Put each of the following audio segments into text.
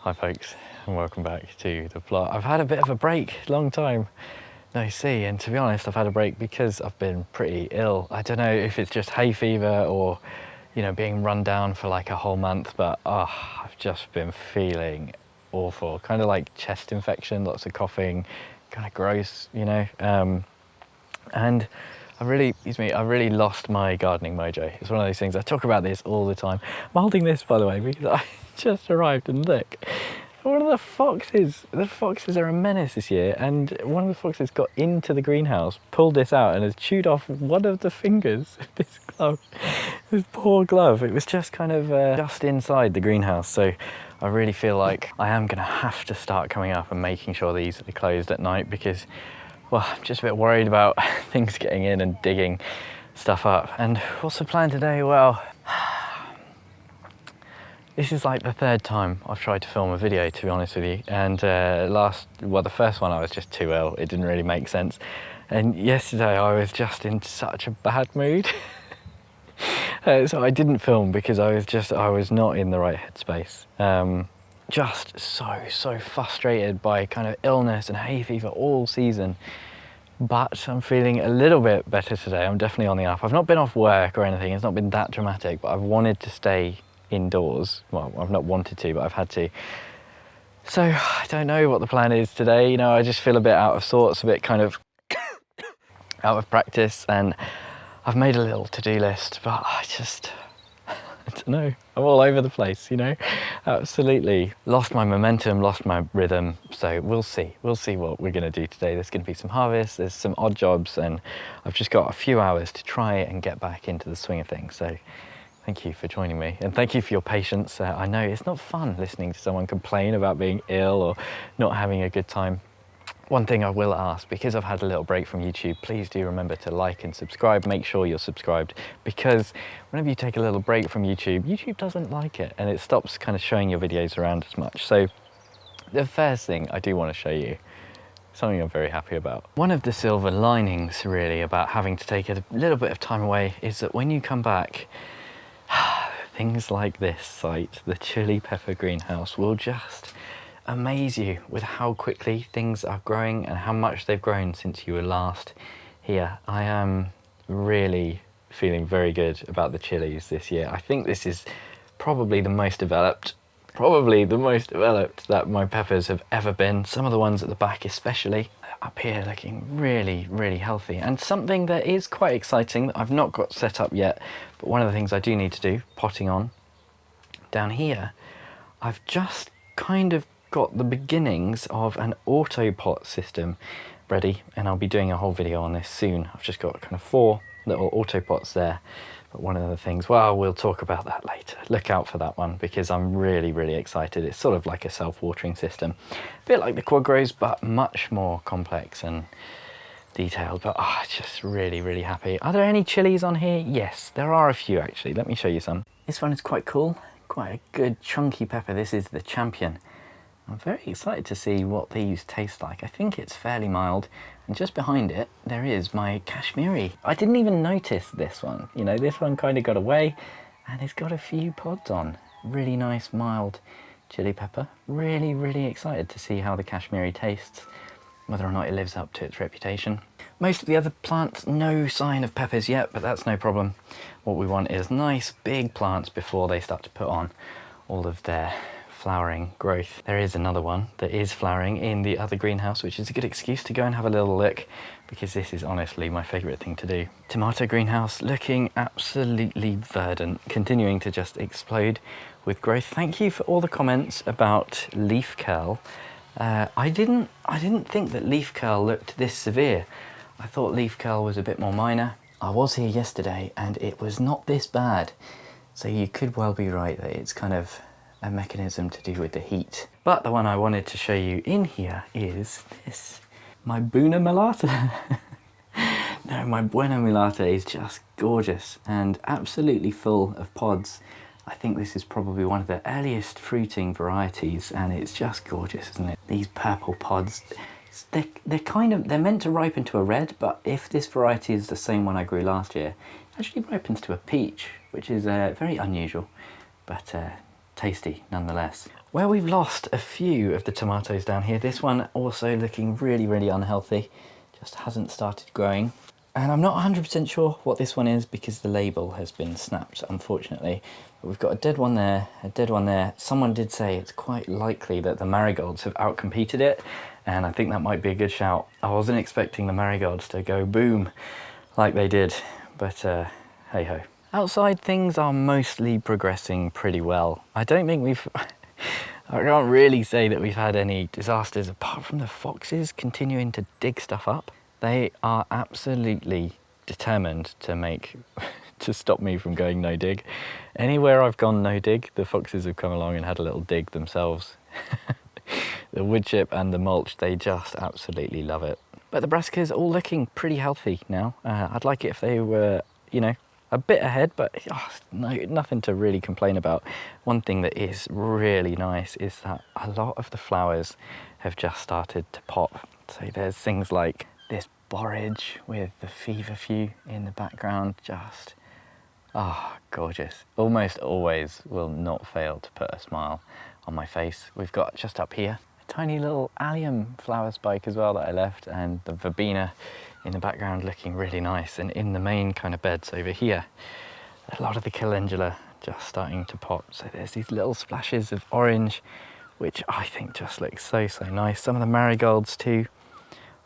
Hi folks, and welcome back to the plot. I've had a bit of a break, long time no see, and to be honest I've had a break because I've been pretty ill. I don't know if it's just hay fever or, you know, being run down for like a whole month, but I've just been feeling awful. Kind of like chest infection, lots of coughing, kind of gross, you know. And I really lost my gardening mojo. It's one of those things, I talk about this all the time. I'm holding this, by the way, because I just arrived and look, one of the foxes are a menace this year, and one of the foxes got into the greenhouse, pulled this out and has chewed off one of the fingers of this glove, this poor glove. It was just kind of just inside the greenhouse, so I really feel like I am gonna have to start coming up and making sure these are closed at night because, well, I'm just a bit worried about things getting in and digging stuff up. And what's the plan today? Well, this is like the third time I've tried to film a video, to be honest with you. And the first one I was just too ill. It didn't really make sense. And yesterday I was just in such a bad mood. So I didn't film because I was not in the right headspace. Just so frustrated by kind of illness and hay fever all season. But I'm feeling a little bit better today. I'm definitely on the up. I've not been off work or anything. It's not been that dramatic, but I've wanted to stay indoors. Well, I've not wanted to, but I've had to. So I don't know what the plan is today. You know, I just feel a bit out of sorts, a bit kind of out of practice, and I've made a little to-do list, but I don't know. I'm all over the place, you know. Absolutely lost my momentum, lost my rhythm. So we'll see what we're going to do today. There's going to be some harvests, there's some odd jobs, and I've just got a few hours to try and get back into the swing of things. So thank you for joining me, and thank you for your patience. I know it's not fun listening to someone complain about being ill or not having a good time. One thing I will ask, because I've had a little break from YouTube, please do remember to like and subscribe. Make sure you're subscribed, because whenever you take a little break from YouTube, YouTube doesn't like it and it stops kind of showing your videos around as much. So the first thing I do want to show you, something I'm very happy about. One of the silver linings really about having to take a little bit of time away is that when you come back, things like this site, the Chilli Pepper greenhouse, will just amaze you with how quickly things are growing and how much they've grown since you were last here. I am really feeling very good about the chilies this year. I think this is probably the most developed that my peppers have ever been. Some of the ones at the back especially, up here looking really healthy. And something that is quite exciting that I've not got set up yet, but one of the things I do need to do, potting on, down here, I've just kind of got the beginnings of an auto pot system ready, and I'll be doing a whole video on this soon. I've just got kind of 4 little auto pots there. But one of the things, well, we'll talk about that later. Look out for that one because I'm really excited. It's sort of like a self-watering system. A bit like the quad grows, but much more complex and detailed. But just really happy. Are there any chilies on here? Yes, there are a few actually. Let me show you some. This one is quite cool. Quite a good chunky pepper. This is the Champion. I'm very excited to see what these taste like. I think it's fairly mild. And just behind it, there is my Kashmiri. I didn't even notice this one. You know, this one kind of got away and it's got a few pods on. Really nice, mild chili pepper. Really excited to see how the Kashmiri tastes, whether or not it lives up to its reputation. Most of the other plants, no sign of peppers yet, but that's no problem. What we want is nice, big plants before they start to put on all of their flowering growth. There is another one that is flowering in the other greenhouse, which is a good excuse to go and have a little look, because this is honestly my favourite thing to do. Tomato greenhouse looking absolutely verdant, continuing to just explode with growth. Thank you for all the comments about leaf curl. I didn't think that leaf curl looked this severe. I thought leaf curl was a bit more minor. I was here yesterday and it was not this bad. So you could well be right that it's kind of a mechanism to do with the heat. But the one I wanted to show you in here is this, my Buna Mulata. No, my Buena Mulata is just gorgeous and absolutely full of pods. I think this is probably one of the earliest fruiting varieties, and it's just gorgeous, isn't it? These purple pods, they're meant to ripen to a red, but if this variety is the same one I grew last year, it actually ripens to a peach, which is very unusual. But tasty nonetheless. Where we've lost a few of the tomatoes down here, this one also looking really, really unhealthy, just hasn't started growing. And I'm not 100% sure what this one is because the label has been snapped, unfortunately. But we've got a dead one there, a dead one there. Someone did say it's quite likely that the marigolds have outcompeted it, and I think that might be a good shout. I wasn't expecting the marigolds to go boom like they did, but hey ho. Outside, things are mostly progressing pretty well. I don't think we've... I can't really say that we've had any disasters apart from the foxes continuing to dig stuff up. They are absolutely determined to stop me from going no dig. Anywhere I've gone no dig, the foxes have come along and had a little dig themselves. The wood chip and the mulch, they just absolutely love it. But the brassicas all looking pretty healthy now. I'd like it if they were, you know, a bit ahead, but no, nothing to really complain about. One thing that is really nice is that a lot of the flowers have just started to pop. So there's things like this borage with the feverfew in the background, just, gorgeous. Almost always will not fail to put a smile on my face. We've got just up here a tiny little allium flower spike as well that I left, and the verbena in the background looking really nice. And in the main kind of beds over here, a lot of the calendula just starting to pop. So there's these little splashes of orange, which I think just looks so, so nice. Some of the marigolds too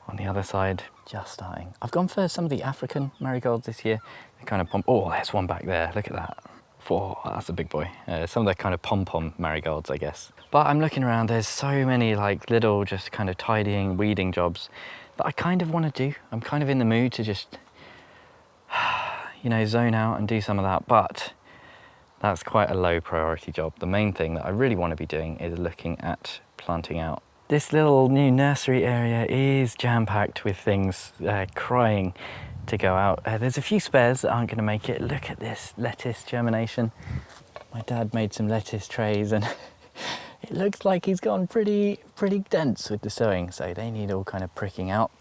on the other side, just starting. I've gone for some of the African marigolds this year. They kind of oh, there's one back there, look at that. That's a big boy. Some of the kind of pom-pom marigolds, I guess. But I'm looking around, there's so many like little just kind of tidying, weeding jobs that I kind of want to do. I'm kind of in the mood to just, you know, zone out and do some of that, but that's quite a low priority job. The main thing that I really want to be doing is looking at planting out. This little new nursery area is jam-packed with things crying to go out. There's a few spares that aren't going to make it. Look at this lettuce germination. My dad made some lettuce trays and it looks like he's gone pretty dense with the sowing, so they need all kind of pricking out.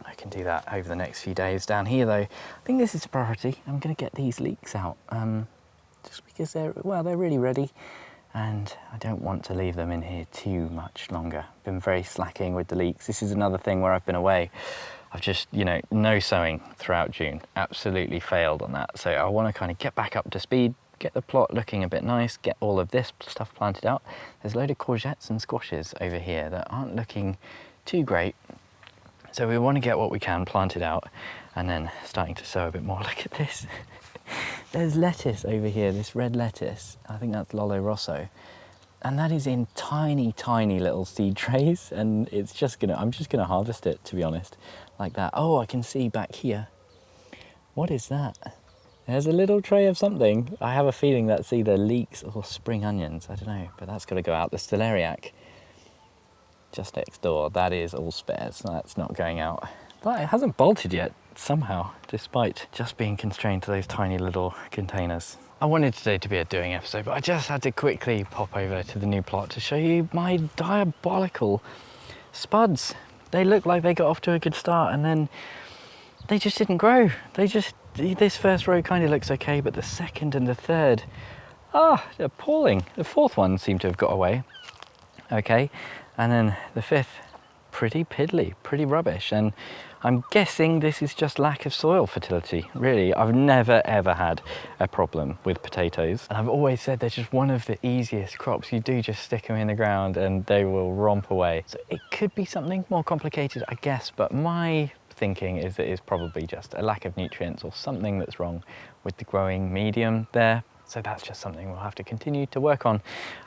I can do that over the next few days. Down here though, I think this is a priority. I'm going to get these leeks out just because they're really ready. And I don't want to leave them in here too much longer. Been very slacking with the leeks. This is another thing where I've been away. I've just, you know, no sowing throughout June. Absolutely failed on that. So I want to kind of get back up to speed, get the plot looking a bit nice, get all of this stuff planted out. There's a load of courgettes and squashes over here that aren't looking too great. So we want to get what we can planted out and then starting to sow a bit more. Look at this. There's lettuce over here, this red lettuce. I think that's Lollo Rosso. And that is in tiny, tiny little seed trays. And I'm just gonna harvest it, to be honest, like that. Oh, I can see back here. What is that? There's a little tray of something. I have a feeling that's either leeks or spring onions. I don't know, but that's gotta go out. The celeriac, just next door, that is all spares. That's not going out. But it hasn't bolted yet, somehow, despite just being constrained to those tiny little containers. I wanted today to be a doing episode, but I just had to quickly pop over to the new plot to show you my diabolical spuds. They look like they got off to a good start and then they just didn't grow. This first row kind of looks okay, but the second and the third, they're appalling. The fourth one seemed to have got away, okay, and then the fifth, pretty piddly, pretty rubbish. And I'm guessing this is just lack of soil fertility. Really, I've never ever had a problem with potatoes. And I've always said they're just one of the easiest crops. You do just stick them in the ground and they will romp away. So it could be something more complicated, I guess, but my thinking is that it's probably just a lack of nutrients or something that's wrong with the growing medium there. So that's just something we'll have to continue to work on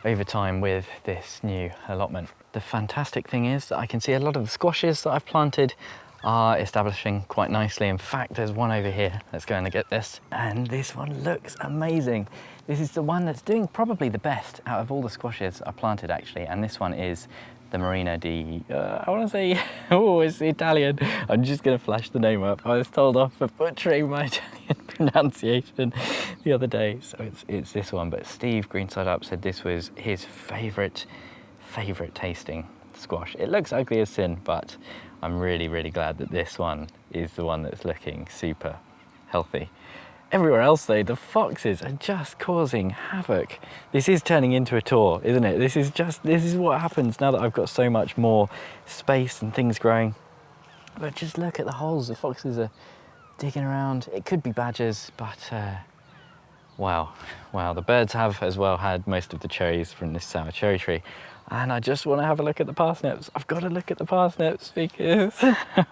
over time with this new allotment. The fantastic thing is that I can see a lot of the squashes that I've planted are establishing quite nicely. In fact, there's one over here. Let's go and get this. And this one looks amazing. This is the one that's doing probably the best out of all the squashes I planted, actually. And this one is the Marina di, I want to say, it's Italian. I'm just going to flash the name up. I was told off for butchering my Italian pronunciation the other day. So it's this one. But Steve Greenside Up said this was his favorite tasting squash. It looks ugly as sin, but I'm really glad that this one is the one that's looking super healthy. Everywhere else though, the foxes are just causing havoc. This is turning into a tour, isn't it? This is what happens now that I've got so much more space and things growing. But just look at the holes the foxes are digging around. It could be badgers, but wow. The birds have as well had most of the cherries from this sour cherry tree. And I just want to have a look at the parsnips. I've got to look at the parsnips because,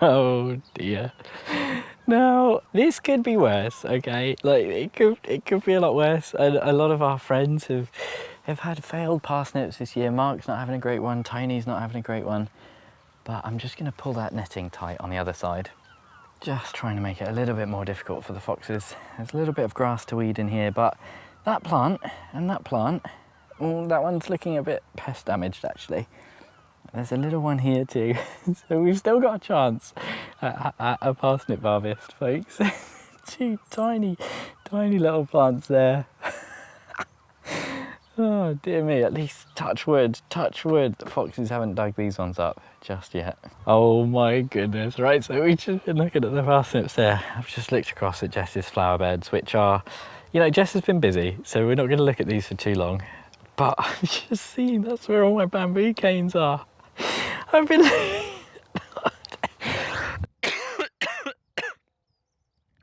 oh dear. Now, this could be worse, okay? Like, it could be a lot worse. And a lot of our friends have had failed parsnips this year. Mark's not having a great one, Tiny's not having a great one. But I'm just going to pull that netting tight on the other side. Just trying to make it a little bit more difficult for the foxes. There's a little bit of grass to weed in here, but that plant and that plant, that one's looking a bit pest damaged actually. There's a little one here too, so we've still got a chance at a parsnip harvest, folks. Two tiny little plants there. Oh dear me, at least touch wood, the foxes haven't dug these ones up just yet. Oh my goodness, right, so we've just been looking at the parsnips there. I've just looked across at Jess's flower beds, which are, you know, Jess has been busy, so we're not going to look at these for too long. But I've just seen that's where all my bamboo canes are. I've been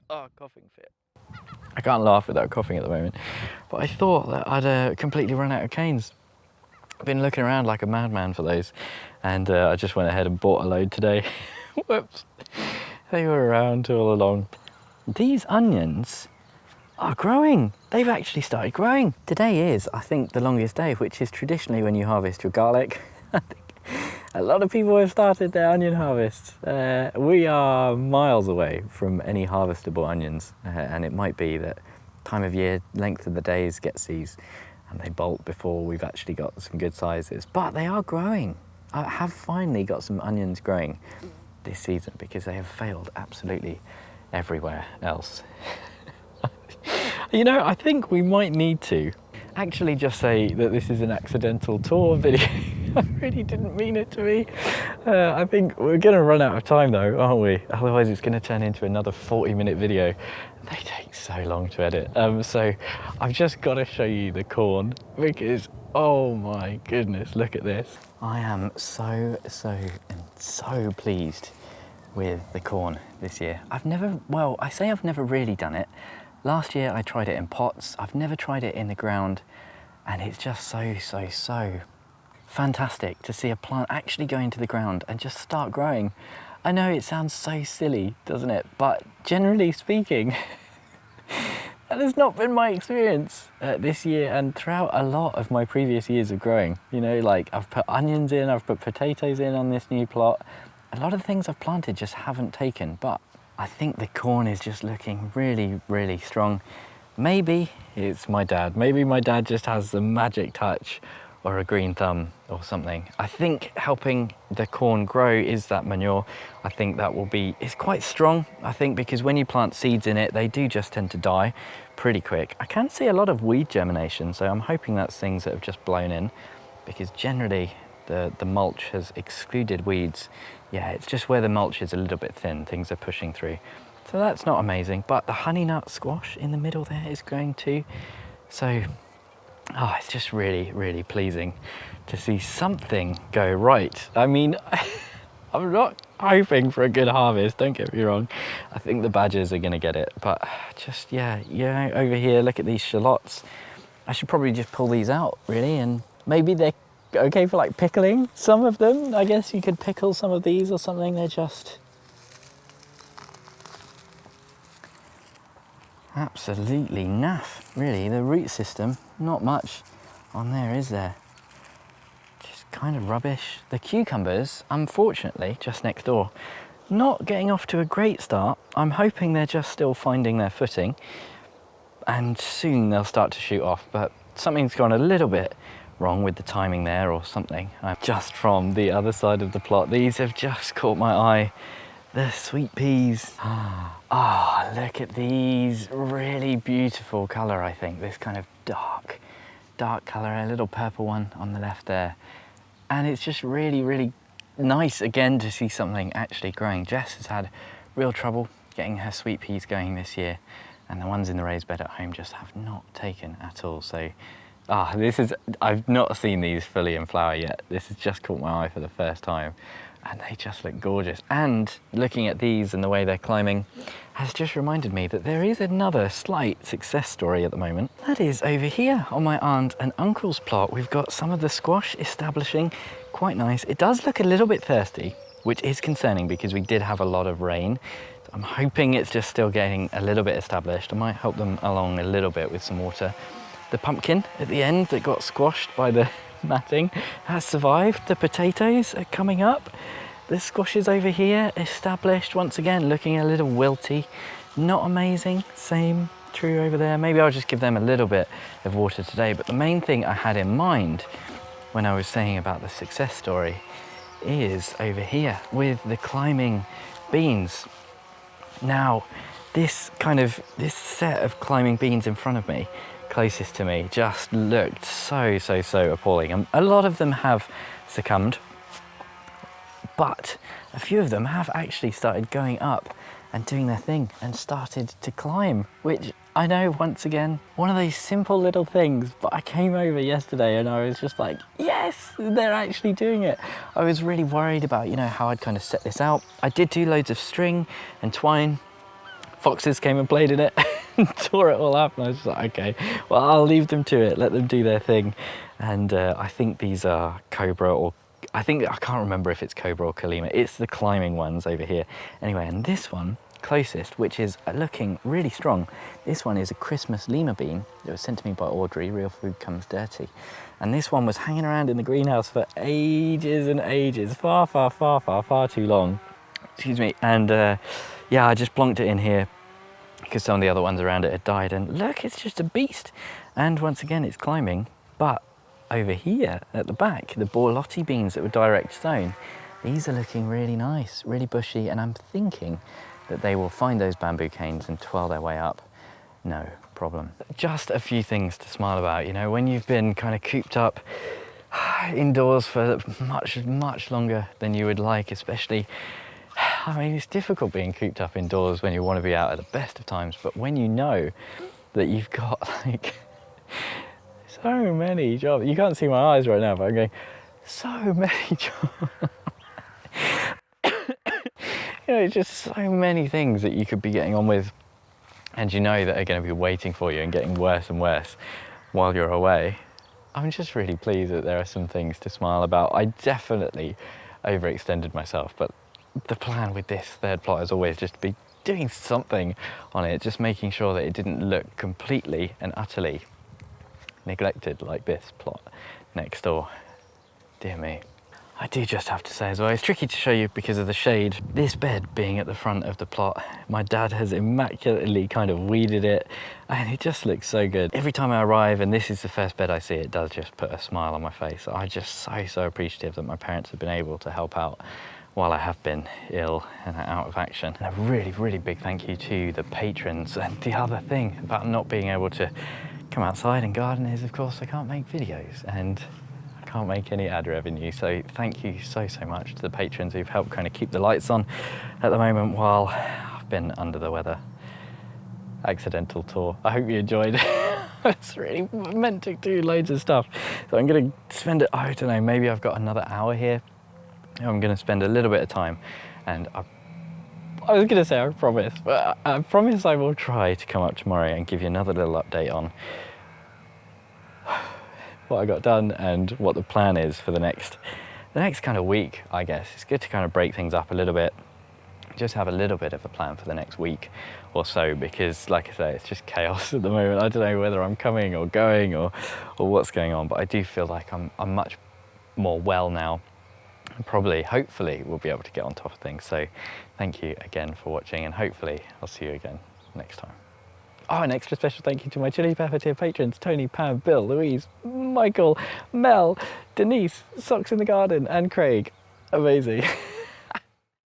oh, coughing fit. I can't laugh without coughing at the moment, but I thought that I'd completely run out of canes. I've been looking around like a madman for those, and I just went ahead and bought a load today. Whoops, they were around all along. These onions are growing. They've actually started growing. Today is, I think, the longest day, which is traditionally when you harvest your garlic. I think a lot of people have started their onion harvest. We are miles away from any harvestable onions, and it might be that time of year, length of the days gets these and they bolt before we've actually got some good sizes. But they are growing. I have finally got some onions growing this season because they have failed absolutely everywhere else. You know, I think we might need to actually just say that this is an accidental tour video. I really didn't mean it to be. I think we're going to run out of time though, aren't we? Otherwise it's going to turn into another 40-minute video. They take so long to edit. So I've just got to show you the corn because, oh my goodness, look at this. I am so pleased with the corn this year. I say I've never really done it. Last year I tried it in pots. I've never tried it in the ground, and it's just so fantastic to see a plant actually go into the ground and just start growing. I know it sounds so silly, doesn't it? But generally speaking, that has not been my experience this year and throughout a lot of my previous years of growing. You know, like I've put onions in, I've put potatoes in on this new plot. A lot of the things I've planted just haven't taken, but I think the corn is just looking really strong. Maybe it's my dad. Maybe my dad just has the magic touch or a green thumb or something. I think helping the corn grow is that manure. I think that it's quite strong, I think, because when you plant seeds in it, they do just tend to die pretty quick. I can see a lot of weed germination, so I'm hoping that's things that have just blown in, because generally the mulch has excluded weeds. Yeah, it's just where the mulch is a little bit thin, things are pushing through. So that's not amazing, but the honey nut squash in the middle there is growing too. So, it's just really pleasing to see something go right. I mean, I'm not hoping for a good harvest, don't get me wrong. I think the badgers are gonna get it, but just, yeah, over here, look at these shallots. I should probably just pull these out, really, and maybe they're okay for like pickling some of them. I guess you could pickle some of these or something. They're just absolutely naff, really. The root system, not much on there, is there? Just kind of rubbish. The cucumbers, unfortunately, just next door, not getting off to a great start. I'm hoping they're just still finding their footing and soon they'll start to shoot off, but something's gone a little bit wrong with the timing there or something. Just from the other side of the plot, these have just caught my eye. The sweet peas. Oh, look at these. Really beautiful colour, I think. This kind of dark colour, a little purple one on the left there. And it's just really nice again to see something actually growing. Jess has had real trouble getting her sweet peas going this year. and the ones in the raised bed at home just have not taken at all. So I've not seen these fully in flower yet. This has just caught my eye for the first time, and they just look gorgeous. And looking at these and the way they're climbing has just reminded me that there is another slight success story at the moment. That is over here on my aunt and uncle's plot. We've got some of the squash establishing quite nice. It does look a little bit thirsty, which is concerning because we did have a lot of rain. I'm hoping it's just still getting a little bit established. I might help them along a little bit with some water. The pumpkin at the end that got squashed by the matting has survived. The potatoes are coming up. The squashes over here established once again, looking a little wilty. Not amazing. Same true over there. Maybe I'll just give them a little bit of water today. But the main thing I had in mind when I was saying about the success story is over here with the climbing beans. Now, this set of climbing beans in front of me, closest to me, just looked so appalling. A lot of them have succumbed, but a few of them have actually started going up and doing their thing and started to climb, which I know, once again, one of those simple little things, but I came over yesterday and I was just like, yes, they're actually doing it. I was really worried about, how I'd kind of set this out. I did do loads of string and twine. Foxes came and played in it and tore it all up, and I was just like, okay, well, I'll leave them to it, let them do their thing. And I think these are cobra, or I can't remember if it's cobra or Kalima. It's the climbing ones over here. Anyway, and this one, closest, which is looking really strong, this one is a Christmas lima bean that was sent to me by Audrey. Real food comes dirty. And this one was hanging around in the greenhouse for ages and ages, far too long. Excuse me. And yeah, I just plonked it in here because some of the other ones around it had died, and look, it's just a beast. And once again, it's climbing. But over here at the back, the Borlotti beans that were direct sown, these are looking really nice, really bushy, and I'm thinking that they will find those bamboo canes and twirl their way up. No problem. Just a few things to smile about, when you've been kind of cooped up indoors for much longer than you would like, especially, I mean, it's difficult being cooped up indoors when you want to be out at the best of times, but when you know that you've got like so many jobs, you can't see my eyes right now, but I'm going, so many jobs. It's just so many things that you could be getting on with, and that are going to be waiting for you and getting worse and worse while you're away. I'm just really pleased that there are some things to smile about. I definitely overextended myself, but the plan with this third plot is always just to be doing something on it, just making sure that it didn't look completely and utterly neglected like this plot next door. Dear me. I do just have to say as well, it's tricky to show you because of the shade. This bed being at the front of the plot, my dad has immaculately kind of weeded it, and it just looks so good. Every time I arrive and this is the first bed I see, it does just put a smile on my face. I'm just so appreciative that my parents have been able to help out while I have been ill and out of action. And a really big thank you to the patrons. And the other thing about not being able to come outside and garden is, of course, I can't make videos and I can't make any ad revenue. So thank you so much to the patrons who've helped kind of keep the lights on at the moment while I've been under the weather. Accidental tour. I hope you enjoyed. It's really meant to do loads of stuff. So I'm gonna spend it, I don't know, maybe I've got another hour here. I'm going to spend a little bit of time, and I was going to say I promise, but I promise I will try to come up tomorrow and give you another little update on what I got done and what the plan is for the next kind of week, I guess. It's good to kind of break things up a little bit, just have a little bit of a plan for the next week or so, because like I say, it's just chaos at the moment. I don't know whether I'm coming or going or what's going on, but I do feel like I'm much more well now. Probably, hopefully, we'll be able to get on top of things. So thank you again for watching, and hopefully I'll see you again next time. Oh, an extra special thank you to my Chilli Pepper tier patrons, Tony, Pam, Bill, Louise, Michael, Mel, Denise, Socks in the Garden, and Craig. Amazing.